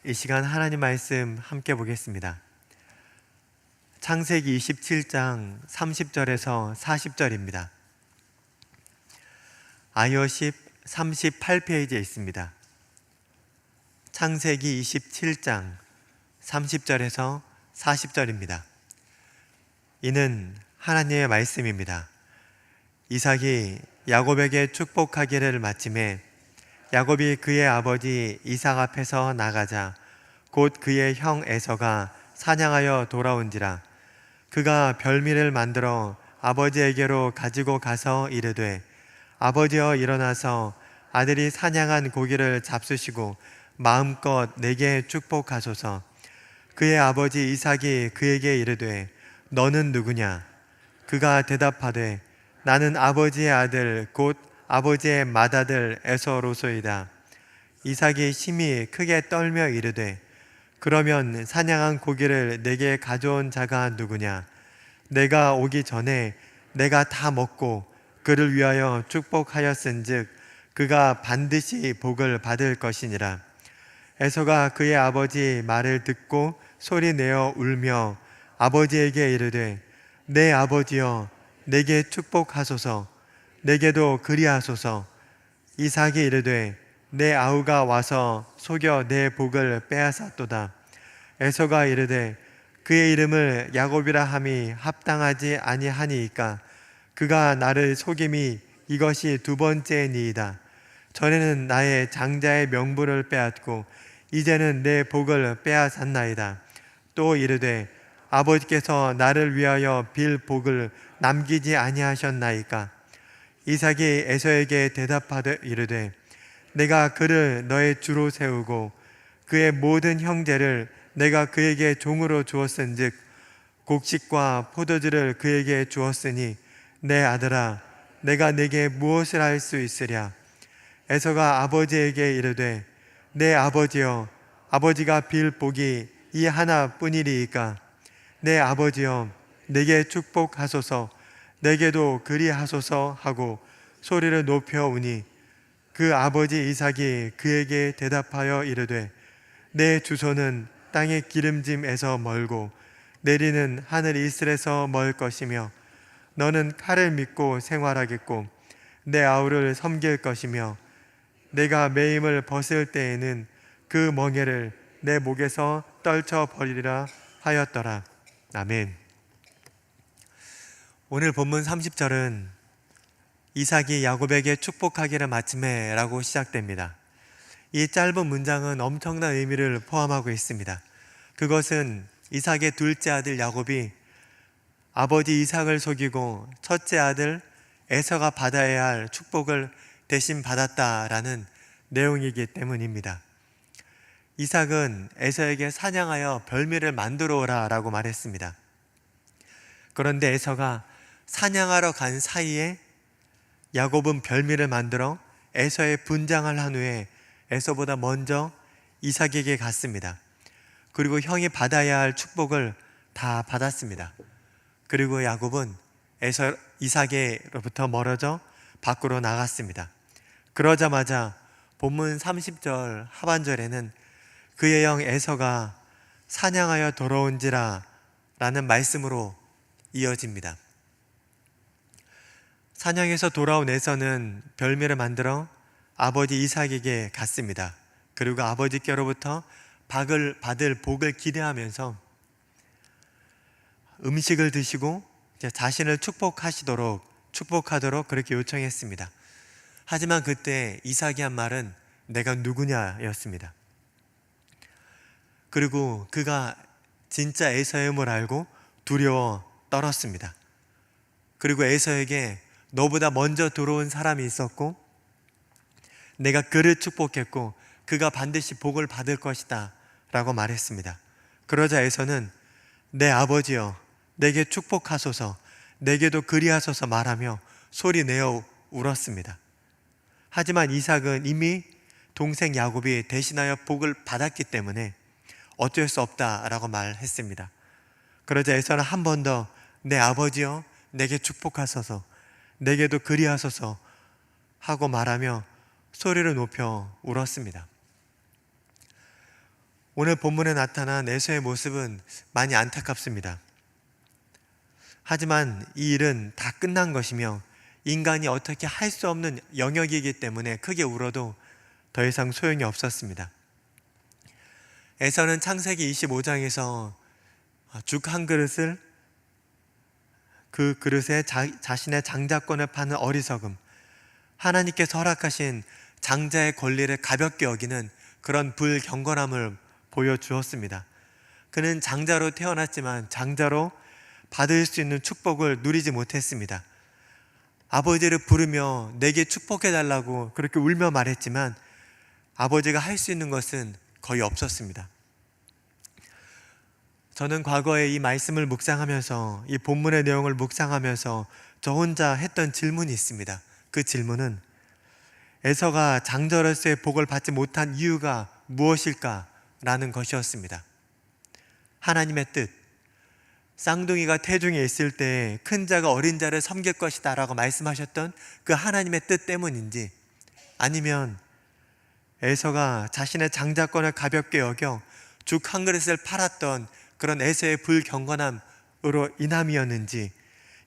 이 시간 하나님 말씀 함께 보겠습니다. 창세기 27장 30절에서 40절입니다. 아이어십 38페이지에 있습니다. 창세기 27장 30절에서 40절입니다. 이는 하나님의 말씀입니다. 이삭이 야곱에게 축복하기를 마침에 야곱이 그의 아버지 이삭 앞에서 나가자 곧 그의 형 에서가 사냥하여 돌아온지라. 그가 별미를 만들어 아버지에게로 가지고 가서 이르되, 아버지여 일어나서 아들이 사냥한 고기를 잡수시고 마음껏 내게 축복하소서. 그의 아버지 이삭이 그에게 이르되, 너는 누구냐? 그가 대답하되, 나는 아버지의 아들 곧 아버지의 맏아들 에서로소이다. 이삭이 심히 크게 떨며 이르되, 그러면 사냥한 고기를 내게 가져온 자가 누구냐? 내가 오기 전에 내가 다 먹고 그를 위하여 축복하였은즉 그가 반드시 복을 받을 것이니라. 에서가 그의 아버지 말을 듣고 소리내어 울며 아버지에게 이르되, 내 아버지여 내게 축복하소서. 내게도 그리하소서. 이삭이 이르되, 내 아우가 와서 속여 내 복을 빼앗았도다. 에서가 이르되, 그의 이름을 야곱이라 함이 합당하지 아니하니이까. 그가 나를 속임이 이것이 두 번째니이다. 전에는 나의 장자의 명분을 빼앗고 이제는 내 복을 빼앗았나이다. 또 이르되, 아버지께서 나를 위하여 빌 복을 남기지 아니하셨나이까. 이삭이 에서에게 대답하되 이르되, 내가 그를 너의 주로 세우고 그의 모든 형제를 내가 그에게 종으로 주었은즉 곡식과 포도주를 그에게 주었으니 내 아들아, 내가 네게 무엇을 할 수 있으랴? 에서가 아버지에게 이르되, 내 아버지여, 아버지가 빌 복이 이 하나뿐이리이까. 내 아버지여, 내게 축복하소서. 내게도 그리하소서 하고 소리를 높여 우니, 그 아버지 이삭이 그에게 대답하여 이르되, 내 주소는 땅의 기름짐에서 멀고 내리는 하늘 이슬에서 멀 것이며 너는 칼을 믿고 생활하겠고 내 아우를 섬길 것이며 내가 매임을 벗을 때에는 그 멍에를 내 목에서 떨쳐 버리리라 하였더라. 아멘. 오늘 본문 30절은 이삭이 야곱에게 축복하기를 마침에 라고 시작됩니다. 이 짧은 문장은 엄청난 의미를 포함하고 있습니다. 그것은 이삭의 둘째 아들 야곱이 아버지 이삭을 속이고 첫째 아들 에서가 받아야 할 축복을 대신 받았다라는 내용이기 때문입니다. 이삭은 에서에게 사냥하여 별미를 만들어 오라 라고 말했습니다. 그런데 에서가 사냥하러 간 사이에 야곱은 별미를 만들어 에서의 분장을 한 후에 에서보다 먼저 이삭에게 갔습니다. 그리고 형이 받아야 할 축복을 다 받았습니다. 그리고 야곱은 이삭에로부터 멀어져 밖으로 나갔습니다. 그러자마자 본문 30절 하반절에는 그의 형 에서가 사냥하여 돌아온지라 라는 말씀으로 이어집니다. 사냥에서 돌아온 에서는 별미를 만들어 아버지 이삭에게 갔습니다. 그리고 아버지께로부터 받을 복을 기대하면서 음식을 드시고 자신을 축복하도록 그렇게 요청했습니다. 하지만 그때 이삭이 한 말은 내가 누구냐였습니다. 그리고 그가 진짜 에서임을 알고 두려워 떨었습니다. 그리고 에서에게 너보다 먼저 들어온 사람이 있었고 내가 그를 축복했고 그가 반드시 복을 받을 것이다 라고 말했습니다. 그러자 에서는 내 아버지여 내게 축복하소서, 내게도 그리하소서 말하며 소리내어 울었습니다. 하지만 이삭은 이미 동생 야곱이 대신하여 복을 받았기 때문에 어쩔 수 없다라고 말했습니다. 그러자 에서는 한 번 더 내 아버지여 내게 축복하소서, 내게도 그리하소서 하고 말하며 소리를 높여 울었습니다. 오늘 본문에 나타난 에서의 모습은 많이 안타깝습니다. 하지만 이 일은 다 끝난 것이며 인간이 어떻게 할 수 없는 영역이기 때문에 크게 울어도 더 이상 소용이 없었습니다. 에서는 창세기 25장에서 죽 한 그릇을, 그 그릇에 자신의 장자권을 파는 어리석음, 하나님께서 허락하신 장자의 권리를 가볍게 여기는 그런 불경건함을 보여주었습니다. 그는 장자로 태어났지만 장자로 받을 수 있는 축복을 누리지 못했습니다. 아버지를 부르며 내게 축복해달라고 그렇게 울며 말했지만 아버지가 할 수 있는 것은 거의 없었습니다. 저는 과거에 이 말씀을 묵상하면서, 이 본문의 내용을 묵상하면서 저 혼자 했던 질문이 있습니다. 그 질문은 에서가 장자로서의 복을 받지 못한 이유가 무엇일까라는 것이었습니다. 하나님의 뜻, 쌍둥이가 태중에 있을 때 큰 자가 어린 자를 섬길 것이다 라고 말씀하셨던 그 하나님의 뜻 때문인지, 아니면 에서가 자신의 장자권을 가볍게 여겨 죽 한 그릇을 팔았던 그런 에서의 불경건함으로 인함이었는지,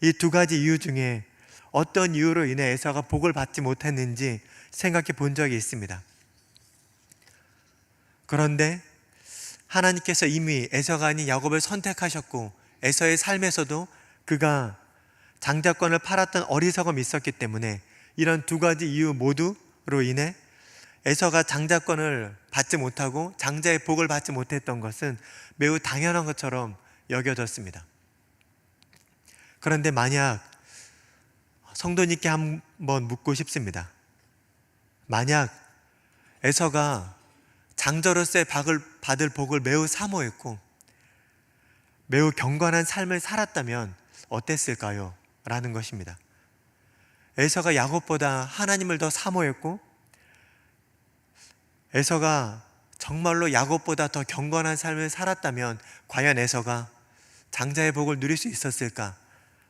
이 두 가지 이유 중에 어떤 이유로 인해 에서가 복을 받지 못했는지 생각해 본 적이 있습니다. 그런데 하나님께서 이미 에서가 아닌 야곱을 선택하셨고, 에서의 삶에서도 그가 장자권을 팔았던 어리석음이 있었기 때문에 이런 두 가지 이유 모두로 인해 에서가 장자권을 받지 못하고 장자의 복을 받지 못했던 것은 매우 당연한 것처럼 여겨졌습니다. 그런데 만약 성도님께 한번 묻고 싶습니다. 만약 에서가 장자로서의 받을 복을 매우 사모했고 매우 경건한 삶을 살았다면 어땠을까요? 라는 것입니다. 에서가 야곱보다 하나님을 더 사모했고 에서가 정말로 야곱보다 더 경건한 삶을 살았다면 과연 에서가 장자의 복을 누릴 수 있었을까?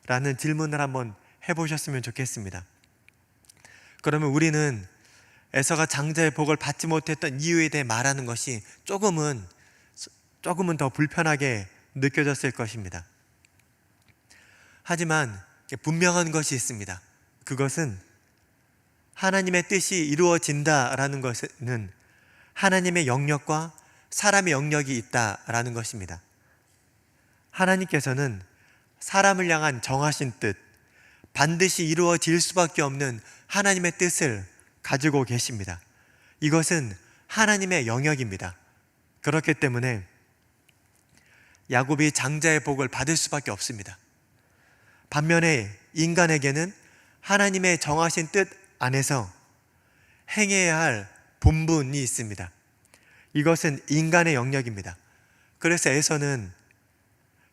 라는 질문을 한번 해보셨으면 좋겠습니다. 그러면 우리는 에서가 장자의 복을 받지 못했던 이유에 대해 말하는 것이 조금은 더 불편하게 느껴졌을 것입니다. 하지만 분명한 것이 있습니다. 그것은 하나님의 뜻이 이루어진다라는 것은 하나님의 영역과 사람의 영역이 있다라는 것입니다. 하나님께서는 사람을 향한 정하신 뜻, 반드시 이루어질 수밖에 없는 하나님의 뜻을 가지고 계십니다. 이것은 하나님의 영역입니다. 그렇기 때문에 야곱이 장자의 복을 받을 수밖에 없습니다. 반면에 인간에게는 하나님의 정하신 뜻 안에서 행해야 할 본분이 있습니다. 이것은 인간의 영역입니다. 그래서 에서는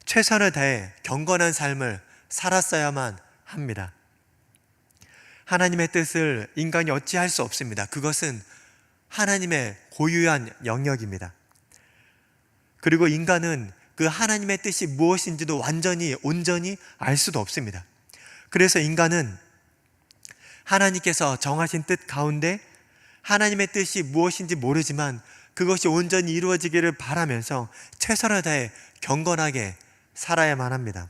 최선을 다해 경건한 삶을 살았어야만 합니다. 하나님의 뜻을 인간이 어찌할 수 없습니다. 그것은 하나님의 고유한 영역입니다. 그리고 인간은 그 하나님의 뜻이 무엇인지도 온전히 알 수도 없습니다. 그래서 인간은 하나님께서 정하신 뜻 가운데 하나님의 뜻이 무엇인지 모르지만 그것이 온전히 이루어지기를 바라면서 최선을 다해 경건하게 살아야만 합니다.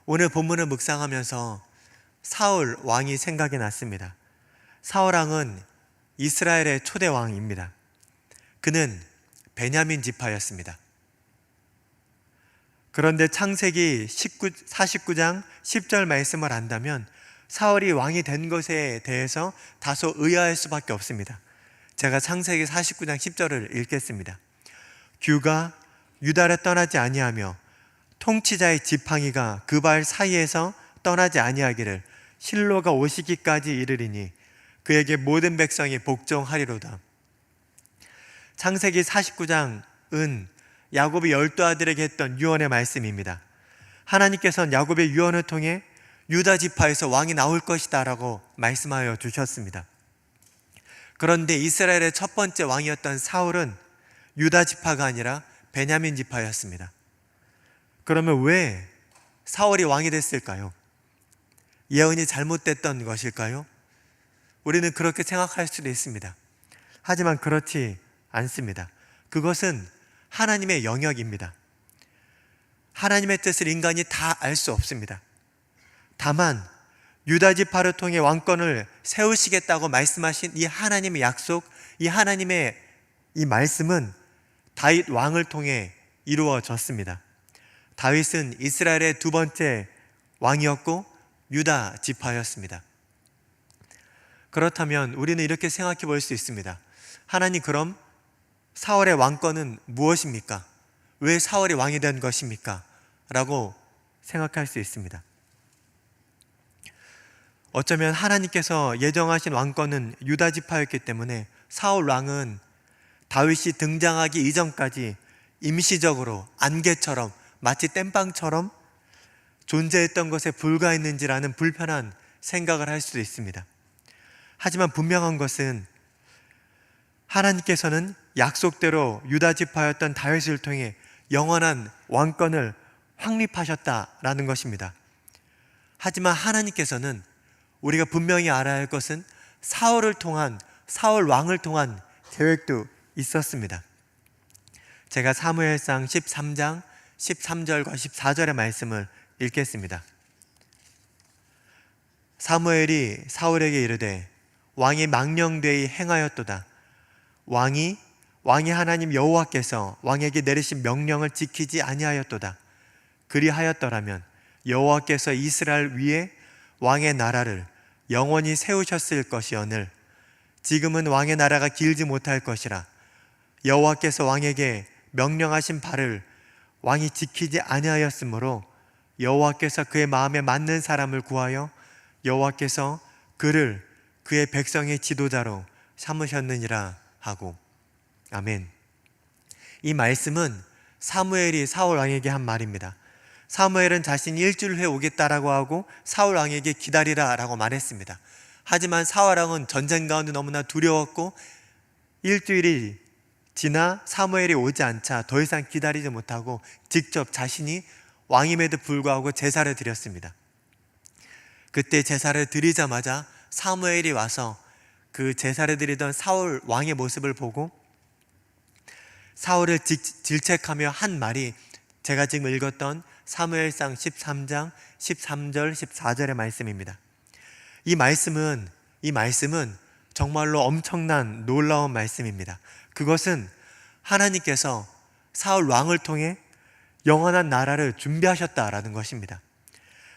오늘 본문을 묵상하면서 사울 왕이 생각이 났습니다. 사울 왕은 이스라엘의 초대 왕입니다. 그는 베냐민 지파였습니다. 그런데 창세기 49장 10절 말씀을 안다면 사울이 왕이 된 것에 대해서 다소 의아할 수밖에 없습니다. 제가 창세기 49장 10절을 읽겠습니다. 규가 유다를 떠나지 아니하며 통치자의 지팡이가 그 발 사이에서 떠나지 아니하기를 실로가 오시기까지 이르리니 그에게 모든 백성이 복종하리로다. 창세기 49장은 야곱이 12아들에게 했던 유언의 말씀입니다. 하나님께서는 야곱의 유언을 통해 유다 지파에서 왕이 나올 것이다 라고 말씀하여 주셨습니다. 그런데 이스라엘의 첫 번째 왕이었던 사울은 유다 지파가 아니라 베냐민 지파였습니다. 그러면 왜 사울이 왕이 됐을까요? 예언이 잘못됐던 것일까요? 우리는 그렇게 생각할 수도 있습니다. 하지만 그렇지 않습니다. 그것은 하나님의 영역입니다. 하나님의 뜻을 인간이 다 알 수 없습니다. 다만 유다 지파를 통해 왕권을 세우시겠다고 말씀하신 이 하나님의 약속, 이 하나님의 이 말씀은 다윗 왕을 통해 이루어졌습니다. 다윗은 이스라엘의 두 번째 왕이었고 유다 지파였습니다. 그렇다면 우리는 이렇게 생각해 볼 수 있습니다. 하나님, 그럼 사울의 왕권은 무엇입니까? 왜 사울이 왕이 된 것입니까? 라고 생각할 수 있습니다. 어쩌면 하나님께서 예정하신 왕권은 유다 지파였기 때문에 사울 왕은 다윗이 등장하기 이전까지 임시적으로 안개처럼, 마치 땜빵처럼 존재했던 것에 불과했는지라는 불편한 생각을 할 수도 있습니다. 하지만 분명한 것은 하나님께서는 약속대로 유다 지파였던 다윗을 통해 영원한 왕권을 확립하셨다라는 것입니다. 하지만 하나님께서는 우리가 분명히 알아야 할 것은 사울 왕을 통한 계획도 있었습니다. 제가 사무엘상 13장 13절과 14절의 말씀을 읽겠습니다. 사무엘이 사울에게 이르되 왕이 망령되이 행하였도다. 왕이 하나님 여호와께서 왕에게 내리신 명령을 지키지 아니하였도다. 그리하였더라면 여호와께서 이스라엘 위에 왕의 나라를 영원히 세우셨을 것이오늘 지금은 왕의 나라가 길지 못할 것이라. 여호와께서 왕에게 명령하신 바를 왕이 지키지 아니하였으므로 여호와께서 그의 마음에 맞는 사람을 구하여 여호와께서 그를 그의 백성의 지도자로 삼으셨느니라 하고. 아멘. 이 말씀은 사무엘이 사울 왕에게 한 말입니다. 사무엘은 자신이 일주일 후에 오겠다라고 하고 사울 왕에게 기다리라 라고 말했습니다. 하지만 사울 왕은 전쟁 가운데 너무나 두려웠고 일주일이 지나 사무엘이 오지 않자 더 이상 기다리지 못하고 직접 자신이 왕임에도 불구하고 제사를 드렸습니다. 그때 제사를 드리자마자 사무엘이 와서 그 제사를 드리던 사울 왕의 모습을 보고 사울을 질책하며 한 말이 제가 지금 읽었던 사무엘상 13장 13절 14절의 말씀입니다. 이 말씀은 정말로 엄청난 놀라운 말씀입니다. 그것은 하나님께서 사울 왕을 통해 영원한 나라를 준비하셨다라는 것입니다.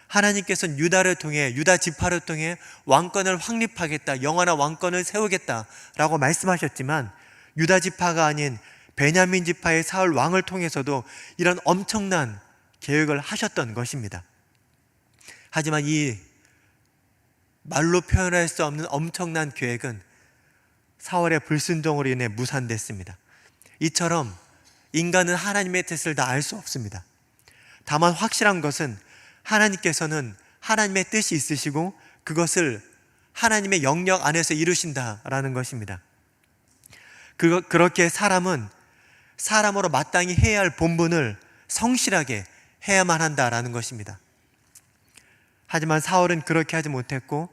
하나님께서는 유다를 통해, 유다 지파를 통해 왕권을 확립하겠다, 영원한 왕권을 세우겠다라고 말씀하셨지만 유다 지파가 아닌 베냐민 지파의 사울 왕을 통해서도 이런 엄청난 계획을 하셨던 것입니다. 하지만 이 말로 표현할 수 없는 엄청난 계획은 사울의 불순종으로 인해 무산됐습니다. 이처럼 인간은 하나님의 뜻을 다 알 수 없습니다. 다만 확실한 것은 하나님께서는 하나님의 뜻이 있으시고 그것을 하나님의 영역 안에서 이루신다라는 것입니다. 그렇게 사람으로 마땅히 해야 할 본분을 성실하게 해야만 한다라는 것입니다. 하지만 사울은 그렇게 하지 못했고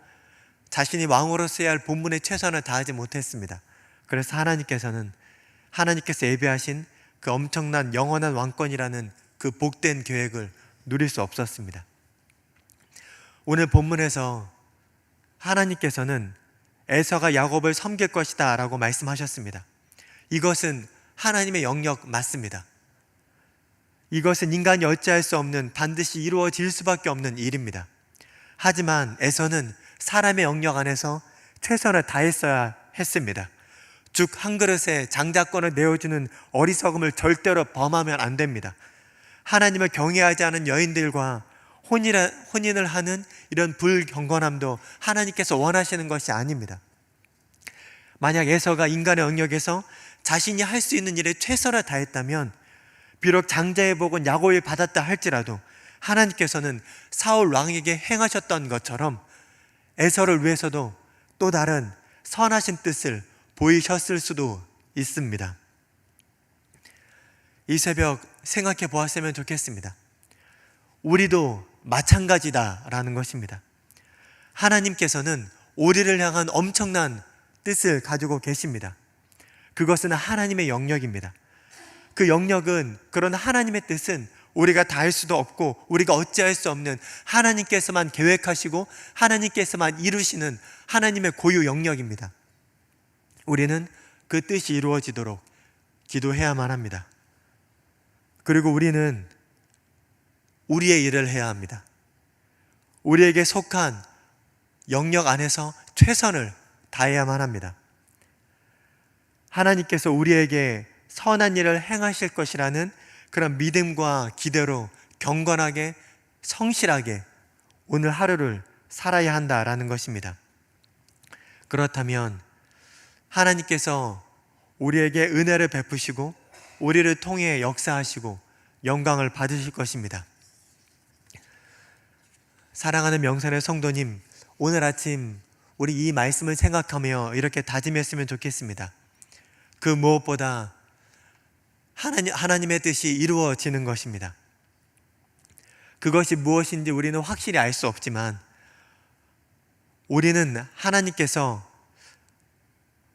자신이 왕으로서 해야 할 본분의 최선을 다하지 못했습니다. 그래서 하나님께서 예비하신 그 엄청난 영원한 왕권이라는 그 복된 계획을 누릴 수 없었습니다. 오늘 본문에서 하나님께서는 에서가 야곱을 섬길 것이다 라고 말씀하셨습니다. 이것은 하나님의 영역 맞습니다. 이것은 인간이 어찌할 수 없는, 반드시 이루어질 수밖에 없는 일입니다. 하지만 에서는 사람의 영역 안에서 최선을 다했어야 했습니다. 죽 한 그릇에 장자권을 내어주는 어리석음을 절대로 범하면 안 됩니다. 하나님을 경외하지 않은 여인들과 혼인을 하는 이런 불경건함도 하나님께서 원하시는 것이 아닙니다. 만약 에서가 인간의 영역에서 자신이 할 수 있는 일에 최선을 다했다면 비록 장자의 복은 야곱이 받았다 할지라도 하나님께서는 사울 왕에게 행하셨던 것처럼 에서를 위해서도 또 다른 선하신 뜻을 보이셨을 수도 있습니다. 이 새벽 생각해 보았으면 좋겠습니다. 우리도 마찬가지다라는 것입니다. 하나님께서는 우리를 향한 엄청난 뜻을 가지고 계십니다. 그것은 하나님의 영역입니다. 그 영역은, 그런 하나님의 뜻은 우리가 다 할 수도 없고 우리가 어찌할 수 없는, 하나님께서만 계획하시고 하나님께서만 이루시는 하나님의 고유 영역입니다. 우리는 그 뜻이 이루어지도록 기도해야만 합니다. 그리고 우리는 우리의 일을 해야 합니다. 우리에게 속한 영역 안에서 최선을 다해야만 합니다. 하나님께서 우리에게 선한 일을 행하실 것이라는 그런 믿음과 기대로 경건하게, 성실하게 오늘 하루를 살아야 한다라는 것입니다. 그렇다면 하나님께서 우리에게 은혜를 베푸시고 우리를 통해 역사하시고 영광을 받으실 것입니다. 사랑하는 명산의 성도님, 오늘 아침 우리 이 말씀을 생각하며 이렇게 다짐했으면 좋겠습니다. 그 무엇보다 하나님의 뜻이 이루어지는 것입니다. 그것이 무엇인지 우리는 확실히 알 수 없지만 우리는 하나님께서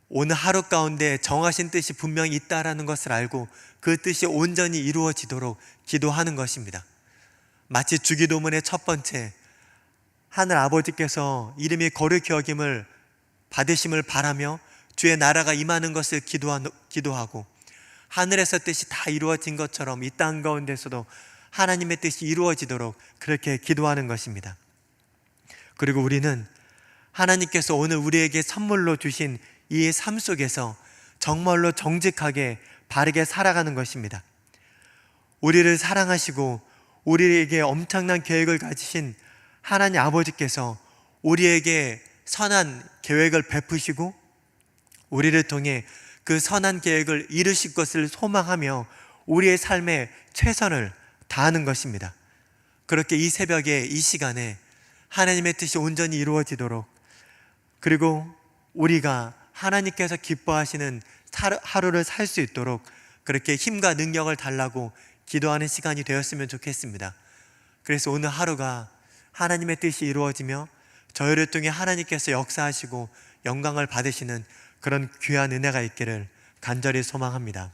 오늘 하루 가운데 정하신 뜻이 분명히 있다라는 것을 알고 그 뜻이 온전히 이루어지도록 기도하는 것입니다. 마치 주기도문의 첫 번째, 하늘 아버지께서 이름이 거룩히 여김을 받으심을 바라며 주의 나라가 임하는 것을 기도하고, 하늘에서 뜻이 다 이루어진 것처럼 이 땅 가운데서도 하나님의 뜻이 이루어지도록 그렇게 기도하는 것입니다. 그리고 우리는 하나님께서 오늘 우리에게 선물로 주신 이 삶 속에서 정말로 정직하게 바르게 살아가는 것입니다. 우리를 사랑하시고 우리에게 엄청난 계획을 가지신 하나님 아버지께서 우리에게 선한 계획을 베푸시고 우리를 통해 그 선한 계획을 이루실 것을 소망하며 우리의 삶에 최선을 다하는 것입니다. 그렇게 이 새벽에, 이 시간에 하나님의 뜻이 온전히 이루어지도록, 그리고 우리가 하나님께서 기뻐하시는 하루를 살 수 있도록 그렇게 힘과 능력을 달라고 기도하는 시간이 되었으면 좋겠습니다. 그래서 오늘 하루가 하나님의 뜻이 이루어지며 저희를 통해 하나님께서 역사하시고 영광을 받으시는 그런 귀한 은혜가 있기를 간절히 소망합니다.